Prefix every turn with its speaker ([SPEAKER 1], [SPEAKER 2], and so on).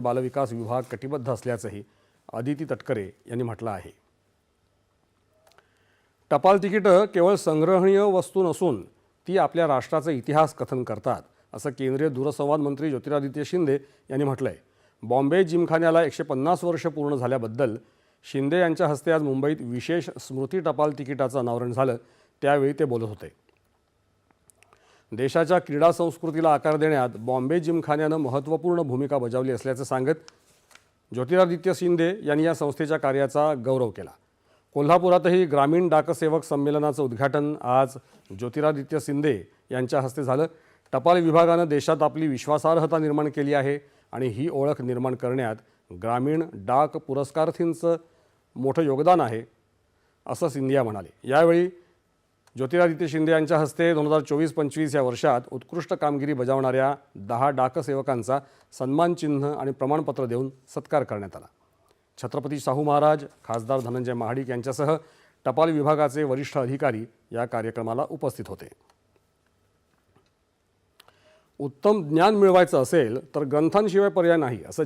[SPEAKER 1] बालविकास विभाग कटिबद्ध असल्याचंही अदिती तटकरे यांनी म्हटलं आहे। टपाल तिकीटं केवळ संग्रहणीय वस्तू नसून ती आपल्या राष्ट्राचा इतिहास कथन करतात, असं केंद्रीय दूरसंवाद मंत्री ज्योतिरादित्य शिंदे यांनी म्हटलंय। बॉम्बे जिमखान्याला 150 वर्ष पूर्ण झाल्याबद्दल शिंदे यांच्या हस्ते आज मुंबईत विशेष स्मृती टपाल तिकिटाचं अनावरण झालं, त्यावेळी ते बोलत होते। देशाच्या क्रीडा संस्कृतीला आकार देण्यात बॉम्बे जिमखान्यानं महत्त्वपूर्ण भूमिका बजावली असल्याचं सांगत ज्योतिरादित्य शिंदे यांनी या संस्थेच्या कार्याचा गौरव केला। कोल्हापुरातही ग्रामीण डाकसेवक संमेलनाचं उद्घाटन आज ज्योतिरादित्य शिंदे यांच्या हस्ते झालं। टपाल विभागानं देशात आपली विश्वासार्हता निर्माण केली आहे आणि ही ओळख निर्माण करण्यात ग्रामीण डाक पुरस्कारार्थींचं मोठं योगदान आहे, असं सिंधिया म्हणाले। यावेळी ज्योतिरादित्य शिंदे यांच्या हस्ते 2024-25 या वर्षात उत्कृष्ट कामगिरी बजावणाऱ्या 10 डाकसेवकांचा सन्मान चिन्ह आणि प्रमाणपत्र देऊन सत्कार करण्यात आला। छत्रपती शाहू महाराज, खासदार धनंजय महाडिक यांच्यासह टपाल विभागाचे वरिष्ठ अधिकारी या कार्यक्रमाला उपस्थित होते। उत्तम ज्ञान मिळवायचं असेल तर ग्रंथांशिवाय पर्याय नाही, असं